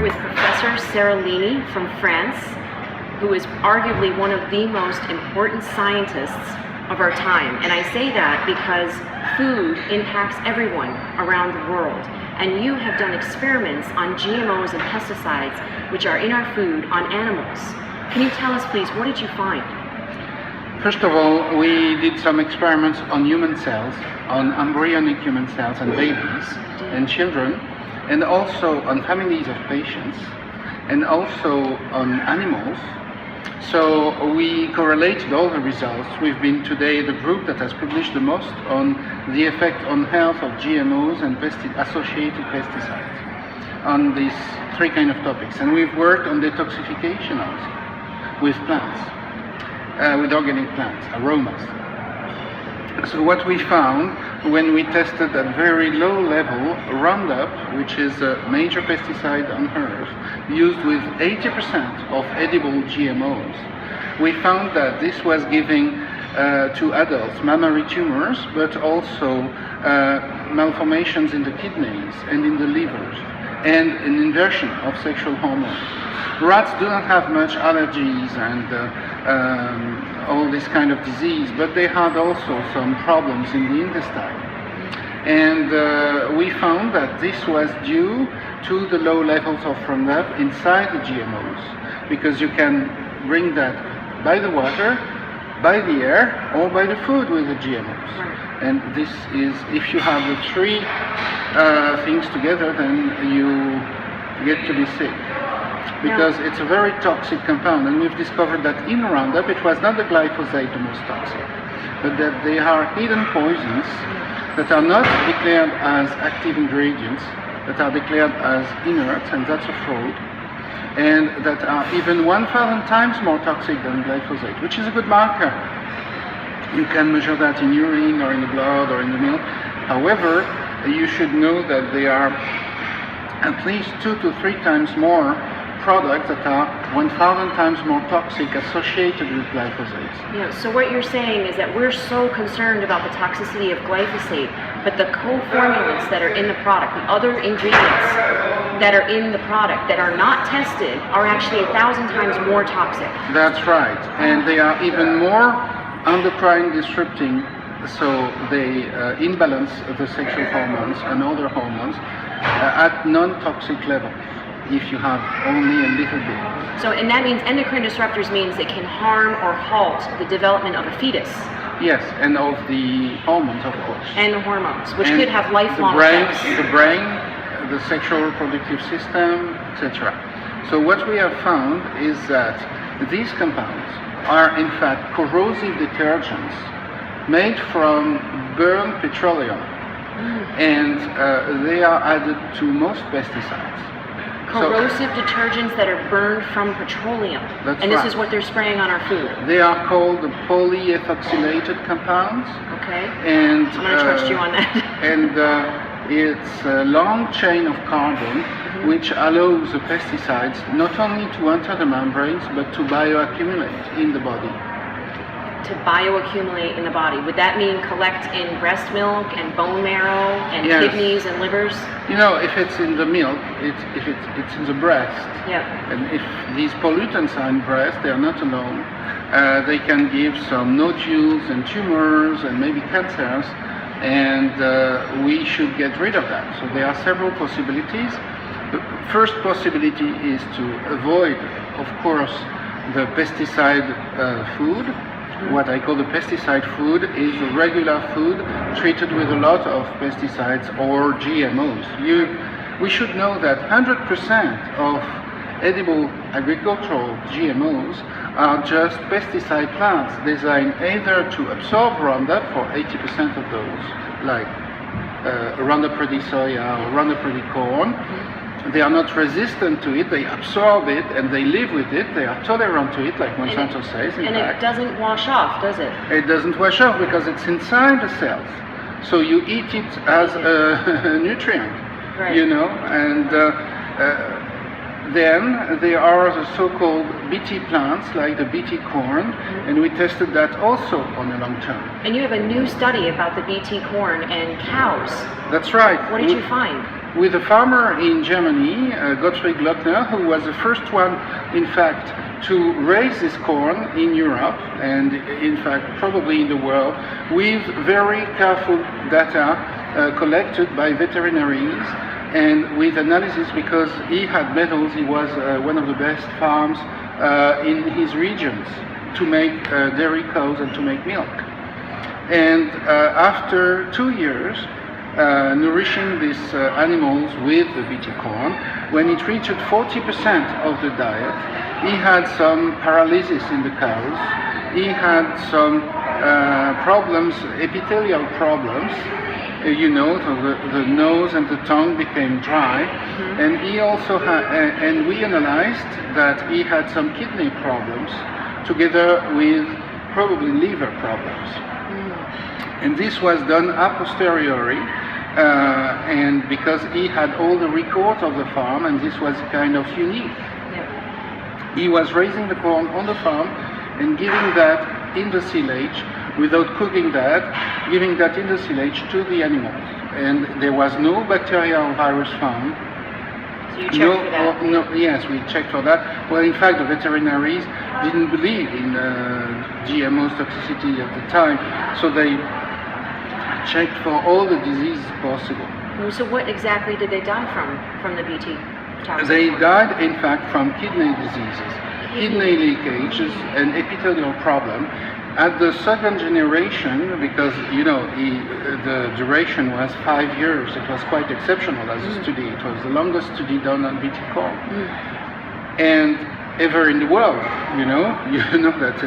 With Professor Seralini from France, who is arguably one of the most important scientists of our time. And I say that because food impacts everyone around the world. And you have done experiments on GMOs and pesticides, which are in our food, on animals. Can you tell us, please, what did you find? First of all, we did some experiments on human cells, on embryonic human cells and babies and children, and also on families of patients, and also on animals. So we correlated all the results. We've been today the group that has published the most on the effect on health of GMOs and associated pesticides on these three kind of topics. And we've worked on detoxification also with plants, with organic plants, aromas. So what we found when we tested at very low level Roundup, which is a major pesticide on earth, used with 80% of edible GMOs, we found that this was giving to adults mammary tumors, but also malformations in the kidneys and in the livers, and an inversion of sexual hormones. Rats do not have much allergies and all this kind of disease, but they had also some problems in the intestine. And we found that this was due to the low levels of Roundup inside the GMOs, because you can bring that by the water, by the air, or by the food with the GMOs. And this is, if you have the three things together, then you get to be sick. Because it's a very toxic compound, and we've discovered that in Roundup it was not the glyphosate the most toxic, but that they are hidden poisons that are not declared as active ingredients, that are declared as inert, and that's a fraud, and that are even 1,000 times more toxic than glyphosate, which is a good marker. You can measure that in urine or in the blood or in the milk. However, you should know that they are at least 2 to 3 times more products that are 1,000 times more toxic associated with glyphosate. Yeah, so what you're saying is that we're so concerned about the toxicity of glyphosate, but the co-formulants that are in the product, the other ingredients that are in the product that are not tested, are actually 1,000 times more toxic. That's right, and they are even more endocrine disrupting, so they imbalance the sexual hormones and other hormones at non-toxic levels, if you have only a little bit. So, and that means endocrine disruptors means it can harm or halt the development of a fetus. Yes, and of the hormones, of course. And the hormones, which could have lifelong effects. The brain, the sexual reproductive system, etc. So what we have found is that these compounds are in fact corrosive detergents made from burned petroleum, and they are added to most pesticides. Corrosive detergents that are burned from petroleum. That's and this right. is what they're spraying on our food. They are called the polyethoxylated compounds. Okay. And I'm going to trust you on that. And it's a long chain of carbon which allows the pesticides not only to enter the membranes but to bioaccumulate in the body. To bioaccumulate in the body. Would that mean collect in breast milk and bone marrow and Yes. kidneys and livers? You know, if it's in the milk, if it's in the breast, Yeah. and if these pollutants are in breast, they are not alone. They can give some nodules and tumors and maybe cancers, and we should get rid of that. So there are several possibilities. The first possibility is to avoid, of course, the pesticide food. What I call the pesticide food is a regular food treated with a lot of pesticides or GMOs. We should know that 100% of edible agricultural GMOs are just pesticide plants designed either to absorb Roundup for 80% of those, like Roundup Ready soya or Roundup Ready corn. They are not resistant to it, they absorb it and they live with it, they are tolerant to it, like Monsanto says, in fact. And it doesn't wash off, does it? It doesn't wash off because it's inside the cells. So you eat it as a nutrient, Right. you know, and Then there are the so-called BT plants, like the BT corn, and we tested that also on the long term. And you have a new study about the BT corn and cows. That's right. What did you find? With a farmer in Germany, Gottfried Glockner, who was the first one, in fact, to raise this corn in Europe and, in fact, probably in the world, with very careful data collected by veterinaries and with analysis, because he had metals. He was one of the best farms in his regions to make dairy cows and to make milk. And after 2 years, nourishing these animals with the BT corn, when it reached 40% of the diet, he had some paralysis in the cows, he had some problems, epithelial problems, so the nose and the tongue became dry, and he also had, and we analyzed that he had some kidney problems together with probably liver problems. And this was done a posteriori, and because he had all the records of the farm, and this was kind of unique. Yeah. He was raising the corn on the farm and giving that in the silage, without cooking that, giving that in the silage to the animals. And there was no bacteria or virus found. So you checked for that? Yes, we checked for that. Well, in fact, the veterinaries didn't believe in GMOs toxicity at the time, so they checked for all the diseases possible. So what exactly did they die from the BT toxin? They died, in fact, from kidney diseases, kidney leakages, and epithelial problem. At the second generation, because the duration was 5 years, it was quite exceptional as a study. It was the longest study done on BT corn, and ever in the world. You know that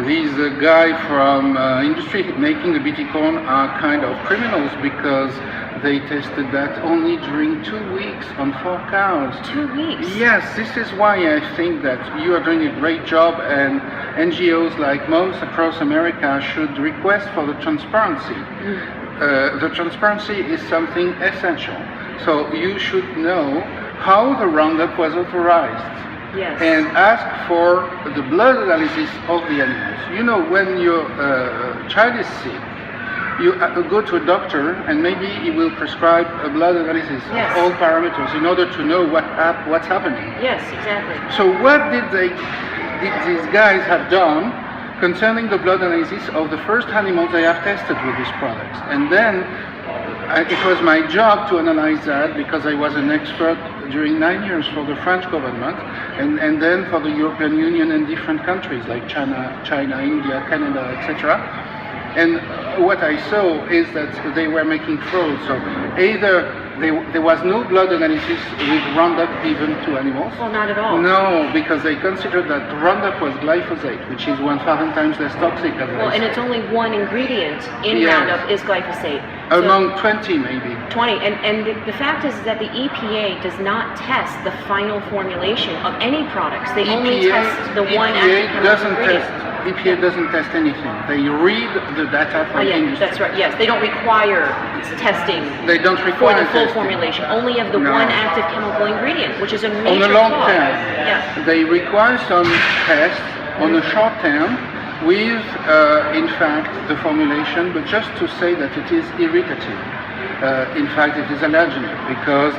these guys from industry making the BT corn are kind of criminals, because they tested that only during 2 weeks on 4 cows. 2 weeks? Yes, this is why I think that you are doing a great job, and NGOs like most across America should request for the transparency. The transparency is something essential. So you should know how the Roundup was authorized. Yes. And ask for the blood analysis of the animals. You know, when your child is sick, you go to a doctor, and maybe he will prescribe a blood analysis of all parameters in order to know what's happening. Yes, exactly. So what did these guys have done concerning the blood analysis of the first animals they have tested with these products? And then it was my job to analyze that, because I was an expert during 9 years for the French government, and then for the European Union and different countries like China, India, Canada, etc. And what I saw is that they were making fraud. So either there was no blood analysis with Roundup given to animals. Well, not at all. No, because they considered that Roundup was glyphosate, which is 1,000 times less toxic. Well, and it's only one ingredient in Roundup is glyphosate. Among 20 maybe. 20, and the fact is that the EPA does not test the final formulation of any products. They only test the one active chemical ingredient. EPA doesn't test anything. They read the data from industry. That's right. Yes, they don't require testing. They don't require for the full testing. Formulation, only of the one active chemical ingredient, which is a major on the long flaw. term. Yeah. They require some tests on the short term with, in fact, the formulation, but just to say that it is irritative. In fact, it is allergenic, because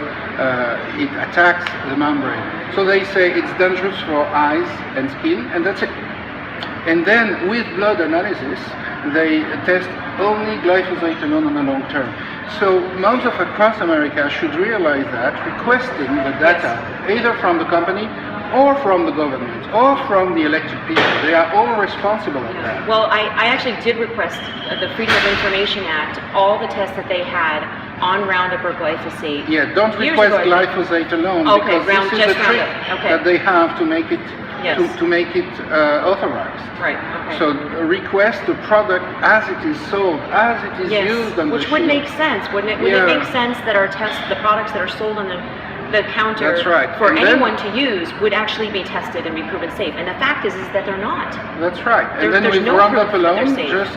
it attacks the membrane. So they say it's dangerous for eyes and skin, and that's it. And then with blood analysis, they test only glyphosate alone on the long term. So mountains across America should realize that, requesting the data either from the company or from the government or from the elected people. They are all responsible for that. Well, I actually did request the Freedom of Information Act, all the tests that they had on Roundup or glyphosate. Yeah, don't request glyphosate alone, because this is the trick that they have to make it to make it authorized. Right. Okay. So request the product as it is sold, as it is used on which would make sense, wouldn't it? Wouldn't it make sense that our the products that are sold on the counter for anyone to use would actually be tested and be proven safe? And the fact is that they're not. That's right. And then with Roundup alone, just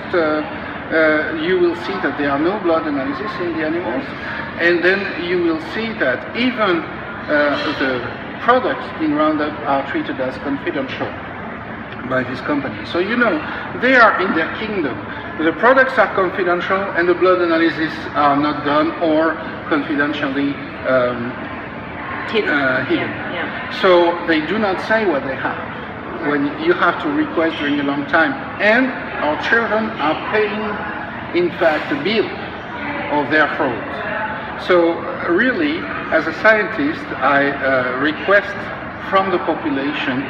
you will see that there are no blood analysis in the animals, and then you will see that even the products in Roundup are treated as confidential by this company. So you know, they are in their kingdom. The products are confidential and the blood analysis are not done or confidentially hidden. Yeah. So they do not say what they have when you have to request during a long time. And our children are paying, in fact, the bill of their fraud. So really, as a scientist, I request from the population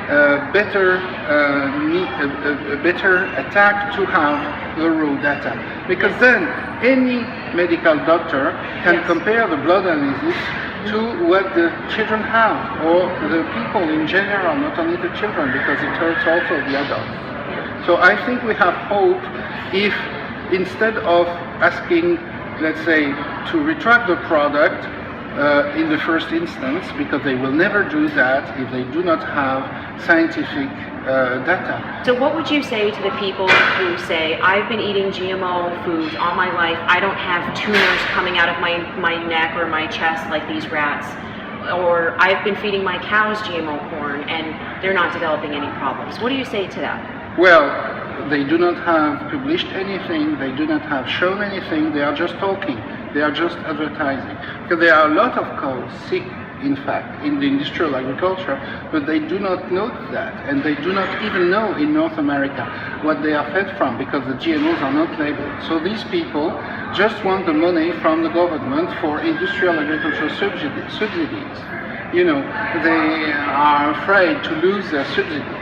a better attack to have the raw data, because then any medical doctor can compare the blood analysis to what the children have, or the people in general, not only the children, because it hurts also the adults. So I think we have hope if, instead of asking, let's say, to retract the product in the first instance, because they will never do that if they do not have scientific data. So what would you say to the people who say, I've been eating GMO foods all my life, I don't have tumors coming out of my neck or my chest like these rats, or I've been feeding my cows GMO corn and they're not developing any problems? What do you say to that? Well, they do not have published anything, they do not have shown anything, they are just talking, they are just advertising. Because there are a lot of cows sick, in fact, in the industrial agriculture, but they do not know that, and they do not even know in North America what they are fed from, because the GMOs are not labeled. So these people just want the money from the government for industrial agricultural subsidies. You know, they are afraid to lose their subsidies.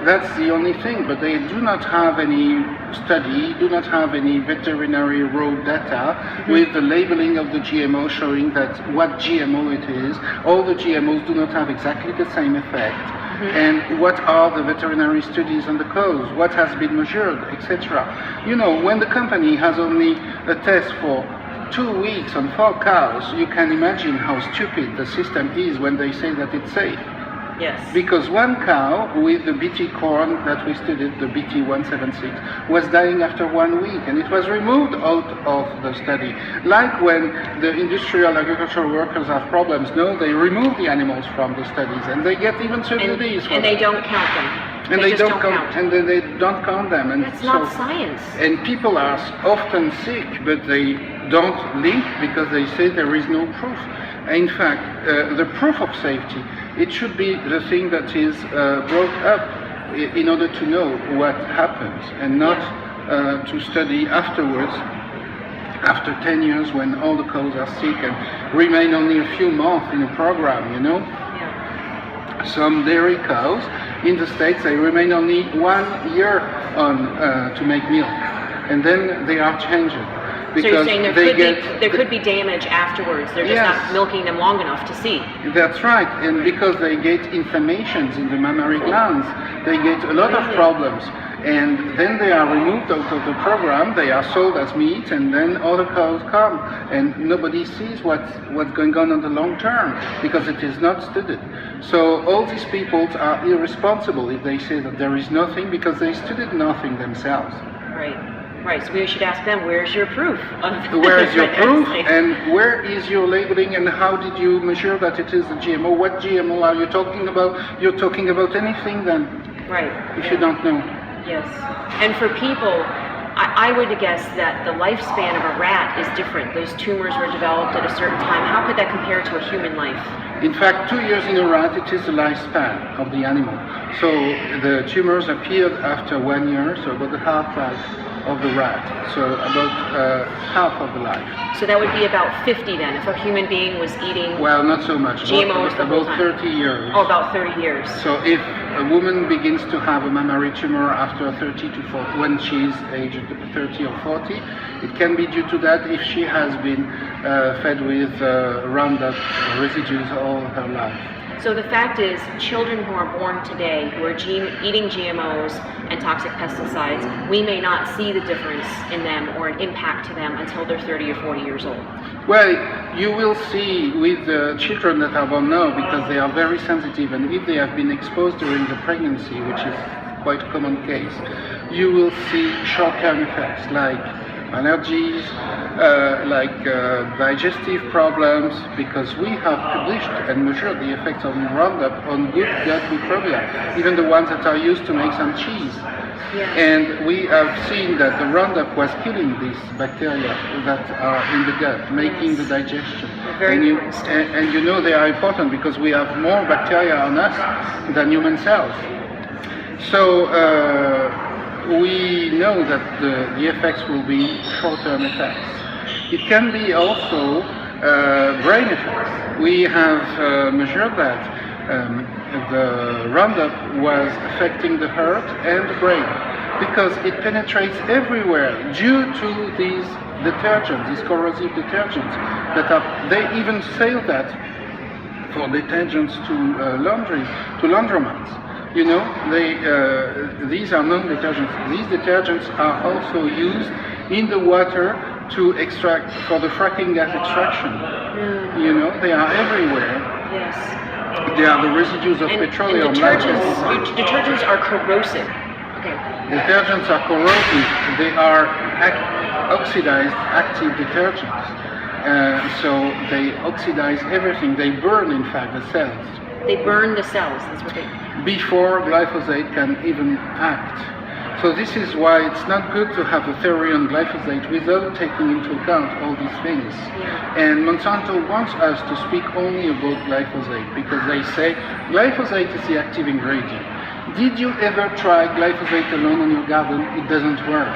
That's the only thing, but they do not have any study, do not have any veterinary raw data with the labeling of the GMO showing that what GMO it is. All the GMOs do not have exactly the same effect. And what are the veterinary studies on the cows, what has been measured, etc. You know, when the company has only a test for 2 weeks on 4 cows, you can imagine how stupid the system is when they say that it's safe. Yes. Because one cow with the BT corn that we studied, the BT176, was dying after 1 week, and it was removed out of the study. Like when the industrial agricultural workers have problems, no, they remove the animals from the studies, and they get even subsidies for and they don't count them. And they don't count, and they don't count them. And that's not science. And people are often sick, but they don't link because they say there is no proof. In fact, the proof of safety, it should be the thing that is brought up in order to know what happens, and not to study afterwards, after 10 years when all the cows are sick and remain only a few months in a program, you know? Yeah. Some dairy cows in the States, they remain only 1 year on to make milk, and then they are changed. So you're saying there could be damage afterwards, they're just not milking them long enough to see. That's right, and because they get inflammations in the mammary glands, they get a lot of problems, and then they are removed out of the program, they are sold as meat, and then other cows come, and nobody sees what's going on in the long term, because it is not studied. So all these people are irresponsible if they say that there is nothing, because they studied nothing themselves. Right. Right, so we should ask them, where's your proof? Where is your proof, and where is your labeling, and how did you measure that it is a GMO? What GMO are you talking about? You're talking about anything then, right? If you don't know. Yes, and for people, I would guess that the lifespan of a rat is different. Those tumors were developed at a certain time. How could that compare to a human life? In fact, 2 years in a rat, it is the lifespan of the animal. So the tumors appeared after 1 year, so about the half-life of the rat, so about half of the life. So that would be about 50 then, if a human being was eating well, not so much. GMOs about 30 years. Oh, about 30 years. So if a woman begins to have a mammary tumor after 30 to 40, when she's aged 30 or 40, it can be due to that if she has been fed with Roundup residues all her life. So the fact is, children who are born today who are eating GMOs and toxic pesticides, we may not see the difference in them or an impact to them until they're 30 or 40 years old. Well, you will see with the children that are born now, because they are very sensitive, and if they have been exposed during the pregnancy, which is quite a common case, you will see short-term effects like allergies, digestive problems, because we have published and measured the effects of Roundup on good gut microbia, even the ones that are used to make some cheese. Yeah. And we have seen that the Roundup was killing these bacteria that are in the gut, making the digestion. Very And you know they are important because we have more bacteria on us than human cells. So we know that the effects will be short-term effects. It can be also brain effects. We have measured that the Roundup was affecting the heart and the brain because it penetrates everywhere due to these detergents, these corrosive detergents that they even sell that for detergents to laundromats. You know, these are non-detergents. These detergents are also used in the water to extract, for the fracking gas extraction. You know, they are everywhere. Yes. They are the residues of petroleum. And detergents are corrosive. Okay. Detergents are corrosive. They are oxidized active detergents. So they oxidize everything. They burn, in fact, the cells. They burn the cells. That's what they. Before glyphosate can even act. So this is why it's not good to have a theory on glyphosate without taking into account all these things. Yeah. And Monsanto wants us to speak only about glyphosate because they say glyphosate is the active ingredient. Did you ever try glyphosate alone in your garden? It doesn't work.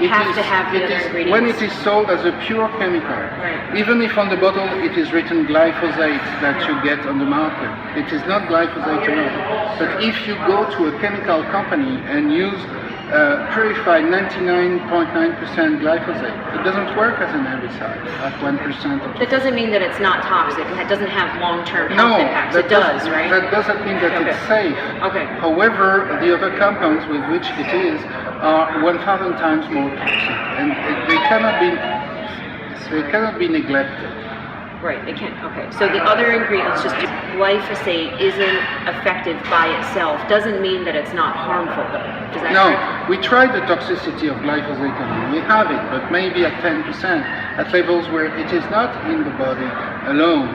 You have to have the other ingredients. When it is sold as a pure chemical, right. Even if on the bottle it is written glyphosate that you get on the market, it is not glyphosate alone. But if you go to a chemical company and use purified 99.9% glyphosate, it doesn't work as an herbicide at 1%. That doesn't mean that it's not toxic. It doesn't have long-term health impacts. It does, right? That doesn't mean that it's safe. Okay. However, the other compounds with which it is are 1,000 times more toxic, and they cannot be neglected. Right, they can't. Okay, so the other ingredients, just glyphosate isn't effective by itself, doesn't mean that it's not harmful, though. Is that correct? We tried the toxicity of glyphosate alone. We have it, but maybe at 10%, at levels where it is not in the body alone.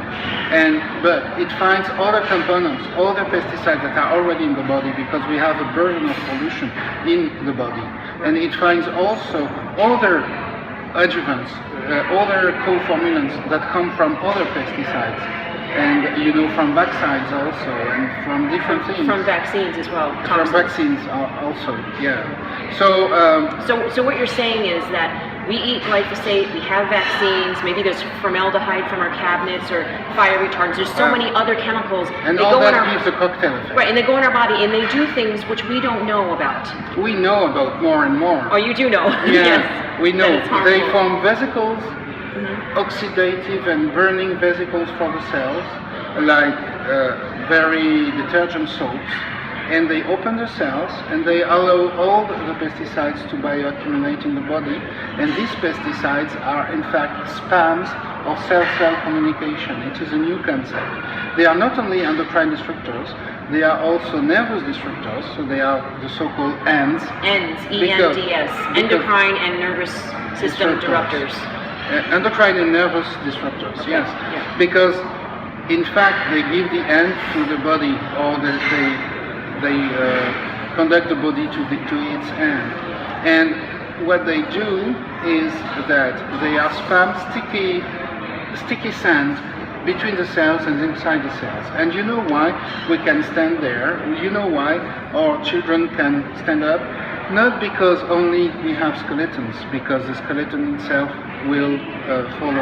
But it finds other components, other pesticides that are already in the body because we have a burden of pollution in the body. And it finds also other adjuvants, other co-formulants that come from other pesticides, and from vaccines also, and from different things. From vaccines as well. From vaccines also, yeah. So what you're saying is that we eat glyphosate, we have vaccines, maybe there's formaldehyde from our cabinets or fire retardants. There's so many other chemicals. And all that gives a cocktail effect. Right, and they go in our body and they do things which we don't know about. We know about more and more. Oh, you do know? Yes, we know. They form vesicles, oxidative and burning vesicles for the cells, like very detergent soaps. And they open the cells and they allow all the pesticides to bioaccumulate in the body. And these pesticides are in fact spams of cell-cell communication. It is a new concept. They are not only endocrine disruptors, they are also nervous disruptors, so they are the so-called ENDs. ENDs, E-N-D-S, endocrine and nervous system disruptors. Endocrine and nervous disruptors, yes. Yeah. Because in fact they give the end to the body, or they conduct the body to its end. And what they do is that they are spam sticky sand between the cells and inside the cells. And you know why we can stand there? You know why our children can stand up? Not because only we have skeletons, because the skeleton itself will fall.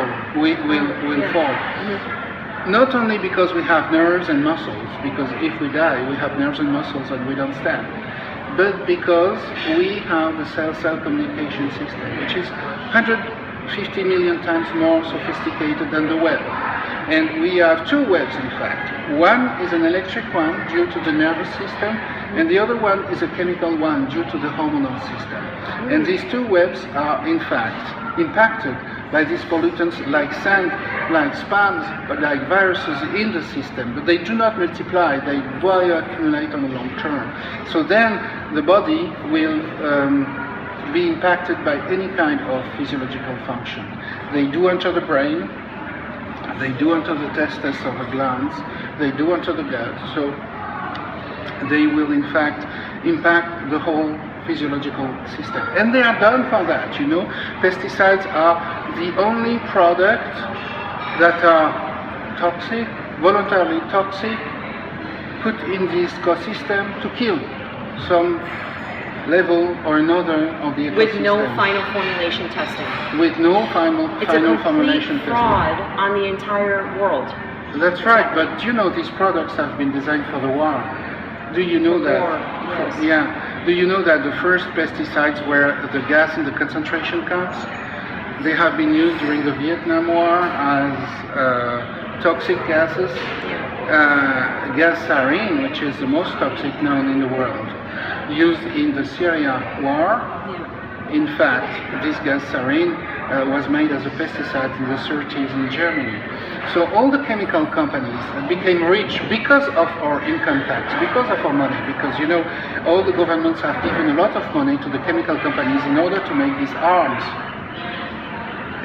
Not only because we have nerves and muscles, because if we die, we have nerves and muscles and we don't stand, but because we have the cell-cell communication system, which is 150 million times more sophisticated than the web. And we have two webs, in fact. One is an electric one due to the nervous system, and the other one is a chemical one due to the hormonal system. And these two webs are, in fact, impacted by these pollutants like sand, like spams, or like viruses in the system, but they do not multiply, they bioaccumulate on the long term. So then the body will be impacted by any kind of physiological function. They do enter the brain, they do enter the testes of the glands, they do enter the gut, so they will in fact impact the whole physiological system. And they are done for that, you know. Pesticides are the only product that are toxic, voluntarily toxic, put in this ecosystem to kill some level or another of the ecosystem. With no final formulation testing. With no final formulation testing. It's a complete fraud on the entire world. That's right, but you know these products have been designed for the war. Do you know that? War, yes. Yeah. Do you know that the first pesticides were the gas in the concentration camps? They have been used during the Vietnam War as toxic gases. Gas sarin, which is the most toxic known in the world, used in the Syria war. In fact, this gas sarin was made as a pesticide in the 30s in Germany. So all the chemical companies became rich because of our income tax, because of our money, because you know, all the governments have given a lot of money to the chemical companies in order to make these arms.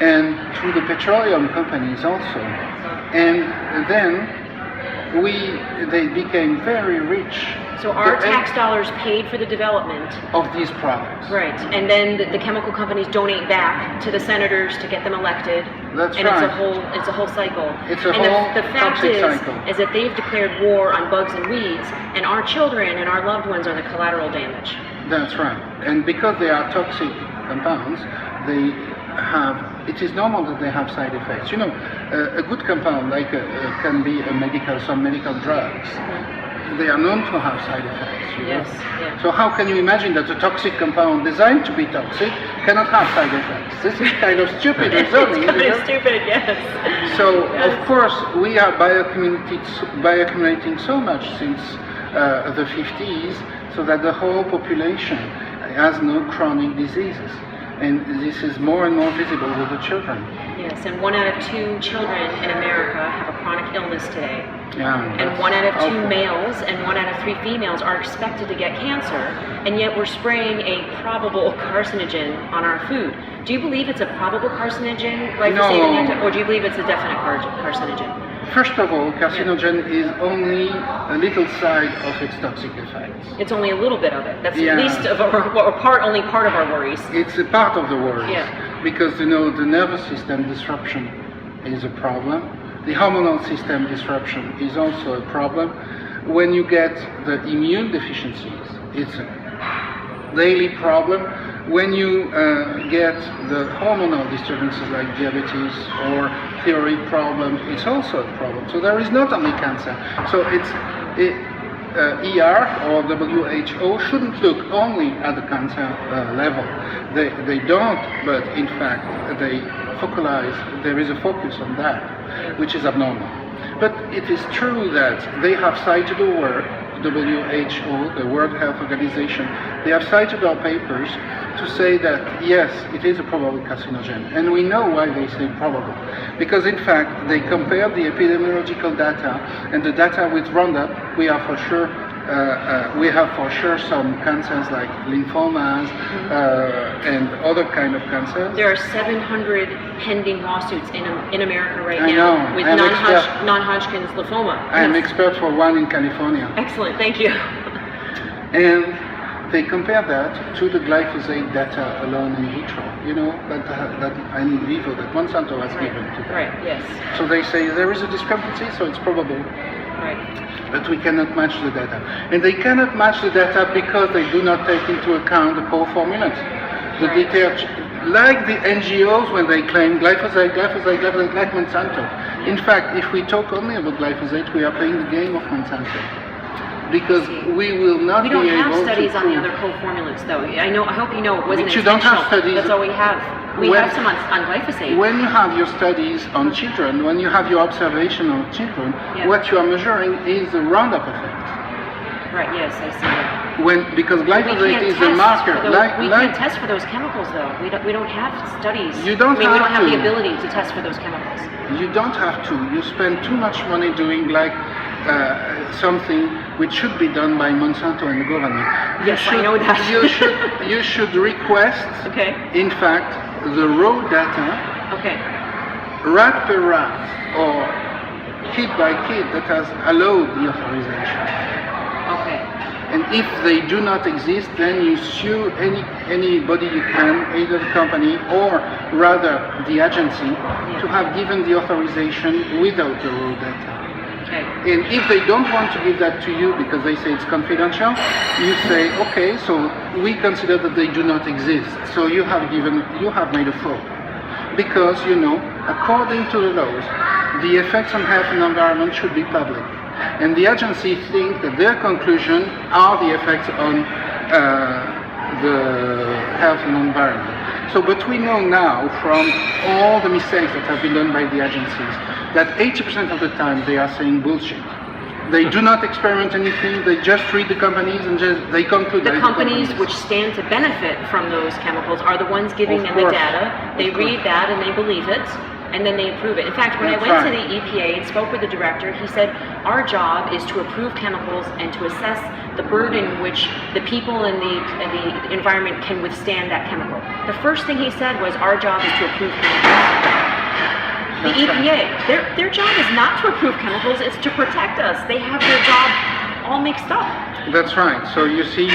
And to the petroleum companies also. And then they became very rich. So our tax dollars paid for the development of these products. Right, and then the chemical companies donate back to the senators to get them elected. That's and right. It's a whole cycle. It's a and whole the fact toxic is cycle. Is that they've declared war on bugs and weeds, and our children and our loved ones are the collateral damage. That's right. And because they are toxic compounds, they have. It is normal that they have side effects. You know, a good compound like can be some medical drugs. They are known to have side effects. You know? Yes. Yeah. So how can you imagine that a toxic compound designed to be toxic cannot have side effects? This is kind of stupid reasoning. It's kind of stupid, yes. So of course we are bioaccumulating so much since the 50s, so that the whole population has no chronic diseases. And this is more and more visible with the children. Yes, and 1 out of 2 children in America have a chronic illness today. Yeah, and 1 out of 2 males and 1 out of 3 females are expected to get cancer, and yet we're spraying a probable carcinogen on our food. Do you believe it's a probable carcinogen, glyphosate, no. Or do you believe it's a definite carcinogen? First of all, carcinogen is only a little side of its toxic effects. It's only a little bit of it. That's at least only part of our worries. It's a part of the worries. Yeah. Because you know the nervous system disruption is a problem. The hormonal system disruption is also a problem. When you get the immune deficiencies, it's a daily problem. When you get the hormonal disturbances like diabetes or thyroid problems, it's also a problem. So there is not only cancer. So ER or WHO shouldn't look only at the cancer level. They don't, but in fact they focalize. There is a focus on that, which is abnormal. But it is true that they have cited the work. WHO, the World Health Organization, they have cited our papers to say that yes, it is a probable carcinogen, and we know why they say probable, because in fact they compared the epidemiological data and the data with Roundup. We have for sure some cancers like lymphomas and other kind of cancers. There are 700 pending lawsuits in America right I now know. with non-Hodgkin's lymphoma. I am expert for one in California. Excellent, thank you. And they compare that to the glyphosate data alone in vitro, you know, that in vivo that Monsanto has given to them. Right, yes. So they say there is a discrepancy, so it's probable. Right. But we cannot match the data. And they cannot match the data because they do not take into account the co-formulants. The like the NGOs when they claim glyphosate like Monsanto. In fact, if we talk only about glyphosate, we are playing the game of Monsanto. Because we will not be able to... We don't have studies on the other co-formulants, though. I hope you know it wasn't intentional. You don't have studies. That's all we have. We have some on glyphosate. When you have your studies on children, when you have your observation on children, what you are measuring is the Roundup effect. Right, yes, I see that. Because glyphosate is a marker. We can't test for those chemicals, though. We don't have studies. You don't have we don't have the ability to test for those chemicals. You don't have to. You spend too much money doing like something which should be done by Monsanto and the government. Yes, I know that. you should request, Okay. in fact, the raw data, Okay. rat per rat, or kid by kid that has allowed the authorization. Okay. And if they do not exist, then you sue anybody you can, either the company or rather the agency, to have given the authorization without the raw data. Okay. And if they don't want to give that to you because they say it's confidential, you say, okay, so we consider that they do not exist. So you have made a fraud. Because, according to the laws, the effects on health and environment should be public. And the agency think that their conclusion are the effects on the health and environment. So, but we know now from all the mistakes that have been done by the agencies that 80% of the time they are saying bullshit. They do not experiment anything, they just read the companies and they conclude. The companies which stand to benefit from those chemicals are the ones giving them the data. They read that and they believe it, and then they approve it. In fact, when I went to the EPA and spoke with the director, he said, our job is to approve chemicals and to assess the burden which the people and the environment can withstand that chemical. The first thing he said was, our job is to approve chemicals. The EPA, their job is not to approve chemicals, it's to protect us. They have their job all mixed up. That's right. So you see,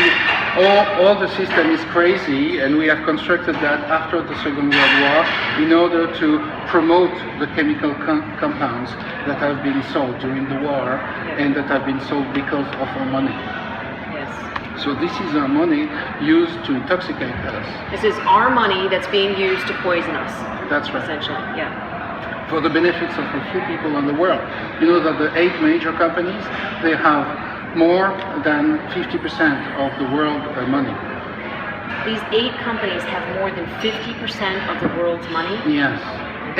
all the system is crazy, and we have constructed that after the Second World War in order to promote the chemical compounds that have been sold during the war and that have been sold because of our money. Yes. So this is our money used to intoxicate us. This is our money that's being used to poison us. That's right. Essentially, yeah. For the benefits of a few people in the world. You know that the 8 major companies, they have more than 50% of the world money. These 8 companies have more than 50% of the world's money? Yes.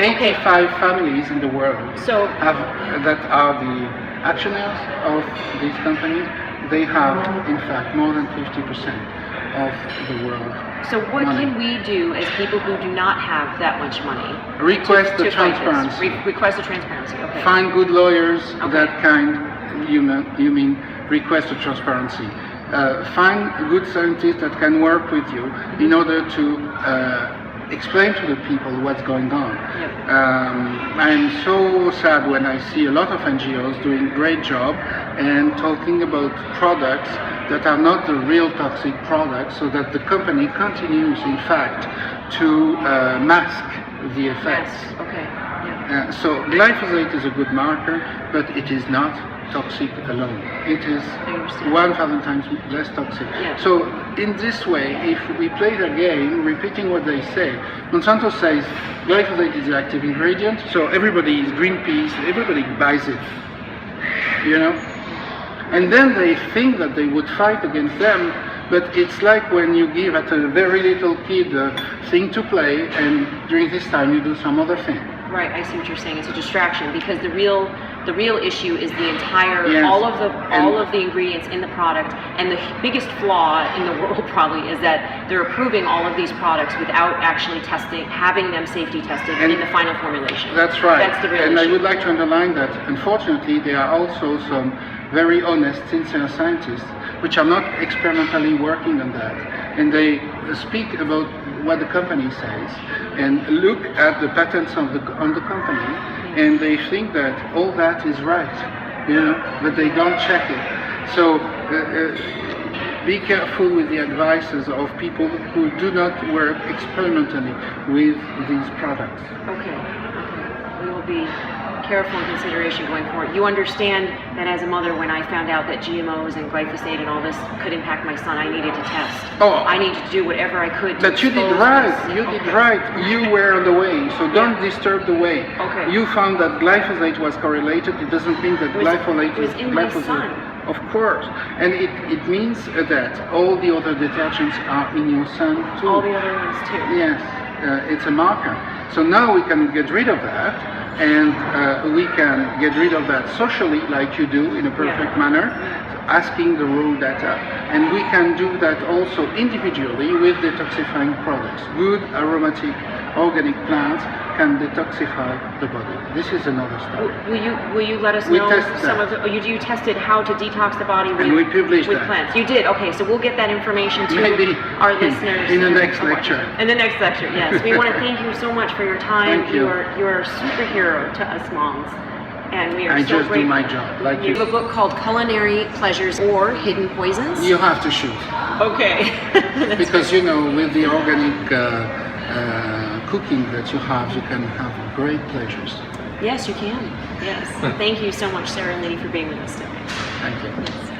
85 families in the world that are the actionnaires of these companies. They have, in fact, more than 50% of the world. So what can we do as people who do not have that much money? Request the transparency. Request the transparency, okay. Find good lawyers that kind, you mean request the transparency. Find good scientists that can work with you in order to explain to the people what's going on. Yep. I'm so sad when I see a lot of NGOs doing a great job and talking about products that are not the real toxic products, so that the company continues, in fact, to mask the effects. Yes. Okay. Yeah. So glyphosate is a good marker, but it is not toxic alone. It is 1,000 times less toxic. Yeah. So in this way, if we play the game, repeating what they say, Monsanto says glyphosate is the active ingredient, so everybody is Greenpeace, everybody buys it, And then they think that they would fight against them, but it's like when you give at a very little kid a thing to play, and during this time you do some other thing. Right, I see what you're saying. It's a distraction because the real issue is the entire, all of the ingredients in the product, and the biggest flaw in the world probably is that they're approving all of these products without actually having them safety tested in the final formulation. That's right. That's the real issue. And I would like to underline that, unfortunately, there are also some very honest, sincere scientists which are not experimentally working on that, and they speak about what the company says and look at the patents on the company, and they think that all that is right, but they don't check it. So be careful with the advices of people who do not work experimentally with these products. Okay. We will be careful in consideration going forward. You understand that as a mother, when I found out that GMOs and glyphosate and all this could impact my son, I needed to test. I needed to do whatever I could to But you did right. You did right. You were on the way, so don't disturb the way. Okay. You found that glyphosate was correlated. It doesn't mean that glyphosate is in glyphosate. my son. Of course. And it means that all the other detergents are in your son too. All the other ones too. Yes. It's a marker. So now we can get rid of that, and we can get rid of that socially, like you do, in a perfect manner, asking the raw data. And we can do that also individually with detoxifying products. Good aromatic organic plants can detoxify the body. This is another story. Will you let us We know test some that. of the, you tested how to detox the body with, And we published with that. plants? You did. Okay, so we'll get that information to Maybe our listeners in the next lecture. In the next lecture, yes. We want to thank you so much for your time. Thank you. You're a superhero to us moms. And we are I so just grateful. do my job, like You you. have a book called Culinary Pleasures or Hidden Poisons? You have to shoot. Okay. That's Because, you know, with the organic cooking that you have, you can have great pleasures. Yes, you can. Yes. Thank you so much, Seralini, for being with us today. Thank you. Yes.